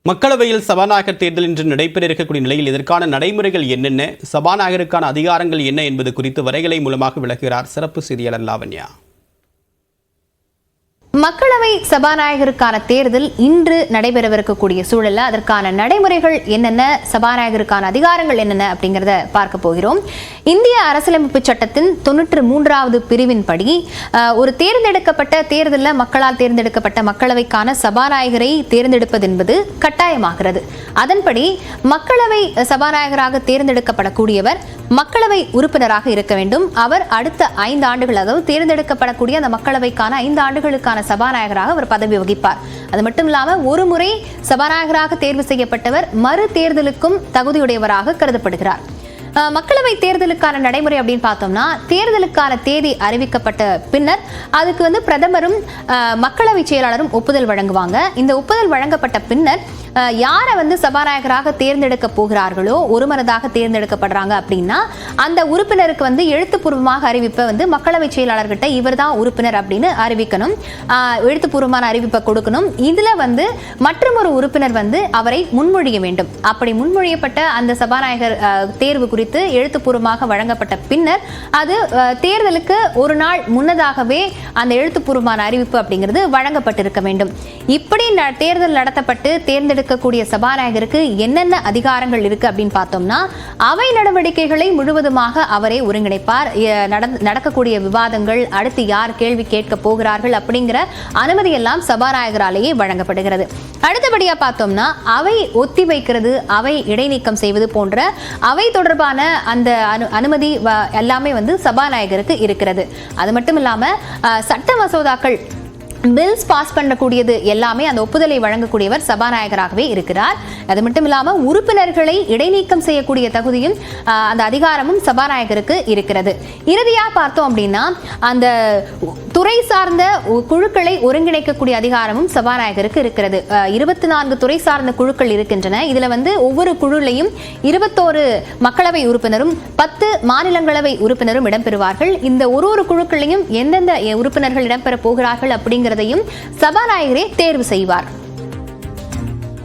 மக்களவையில் சபாநாயகர் தேர்தல் இன்று நடைபெற இருக்கக்கூடிய நிலையில் இதற்கான நடைமுறைகள் என்னென்ன, சபாநாயகருக்கான அதிகாரங்கள் என்ன என்பது குறித்து வரைகலை மூலமாக விளக்குகிறார் சிறப்பு செய்தியாளர் லாவண்யா. மக்களவை சபாநாயகருக்கான தேர்தல் இன்று நடைபெறவிருக்கக்கூடிய சூழல்ல அதற்கான நடைமுறைகள் என்னென்ன, சபாநாயகருக்கான அதிகாரங்கள் என்னென்ன அப்படிங்கிறத பார்க்க போகிறோம். இந்திய அரசியலமைப்பு சட்டத்தின் 93வது பிரிவின்படி ஒரு தேர்தலில் மக்களால் தேர்ந்தெடுக்கப்பட்ட மக்களவைக்கான சபாநாயகரை தேர்ந்தெடுப்பது என்பது கட்டாயமாகிறது. அதன்படி மக்களவை சபாநாயகராக தேர்ந்தெடுக்கப்படக்கூடியவர் மக்களவை உறுப்பினராக இருக்க வேண்டும். அவர் அடுத்த 5 ஆண்டுகள், அதாவது தேர்ந்தெடுக்கப்படக்கூடிய அந்த மக்களவைக்கான 5 ஆண்டுகளுக்கான சபாநாயகராக அவர் பதவி வகிப்பார். அது மட்டும் இல்லாமல் ஒரு முறை சபாநாயகராக தேர்வு செய்யப்பட்டவர் மறு தேர்தலுக்கும் தகுதியுடையவராக கருதப்படுகிறார். மக்களவை தேர்தலுக்கான நடைமுறை அப்படின்னு பார்த்தோம்னா, தேர்தலுக்கான தேதி அறிவிக்கப்பட்ட பின்னர் அதுக்கு பிரதமரும் மக்களவை செயலாளரும் ஒப்புதல் வழங்குவாங்க. இந்த ஒப்புதல் வழங்கப்பட்ட பின்னர் யாரை சபாநாயகராக தேர்ந்தெடுக்க போகிறார்களோ, ஒருமனதாக தேர்ந்தெடுக்கப்படுறாங்க அப்படின்னா அந்த உறுப்பினருக்கு எழுத்துப்பூர்வமாக அறிவிப்பை மக்களவை செயலாளர்கிட்ட இவர் தான் உறுப்பினர் அப்படின்னு அறிவிக்கணும், எழுத்துப்பூர்வமான அறிவிப்பை கொடுக்கணும். இதுல மற்றொரு உறுப்பினர் அவரை முன்மொழிய வேண்டும். அப்படி முன்மொழியப்பட்ட அந்த சபாநாயகர் தேர்வு குறித்து எழுத்துப்பூர்வமாக வழங்கப்பட்ட பின்னர் அது தேர்தலுக்கு ஒரு நாள் முன்னதாகவே அந்த எழுத்துப்பூர்வமான அறிவிப்பு அப்படிங்கிறது வழங்கப்பட்டிருக்க வேண்டும். இப்படி தேர்தல் நடத்தப்பட்டு தேர்ந்தெடுக்கக்கூடிய சபாநாயகருக்கு என்னென்ன அதிகாரங்கள் இருக்கு அப்படின்னு பார்த்தோம்னா, அவை நடவடிக்கைகளை முழுவதுமாக அவரே ஒருங்கிணைப்பார். நடக்கக்கூடிய விவாதங்கள், அடுத்து யார் கேள்வி கேட்க போகிறார்கள் அப்படிங்கிற அனுமதி எல்லாம் சபாநாயகராலேயே வழங்கப்படுகிறது. அடுத்தபடியா பார்த்தோம்னா, அவை ஒத்தி வைக்கிறது, அவை இடைநீக்கம் செய்வது போன்ற அவை தொடர்பான அந்த அனுமதி எல்லாமே சபாநாயகருக்கு இருக்கிறது. அது மட்டும் இல்லாம சட்ட மசோதாக்கள், பில்ஸ் பாஸ் பண்ணக்கூடியது எல்லாமே அந்த ஒப்புதலை வழங்கக்கூடியவர் சபாநாயகராகவே இருக்கிறார். அது மட்டும் இல்லாம உறுப்பினர்களை இடைநீக்கம் செய்யக்கூடிய தகுதியும் அந்த அதிகாரமும் சபாநாயகருக்கு இருக்கிறது. இறுதியா பார்த்தோம் அப்படின்னா, அந்த துறை சார்ந்த குழுக்களை ஒருங்கிணைக்கக்கூடிய அதிகாரமும் சபாநாயகருக்கு இருக்கிறது. 24 துறை சார்ந்த குழுக்கள் இருக்கின்றன. இதுல ஒவ்வொரு குழுலையும் 21 மக்களவை உறுப்பினரும் 10 மாநிலங்களவை உறுப்பினரும் இடம்பெறுவார்கள். இந்த ஒரு குழுக்களையும் எந்தெந்த உறுப்பினர்கள் இடம்பெற போகிறார்கள் அப்படிங்கிறதையும் சபாநாயகரே தேர்வு செய்வார்.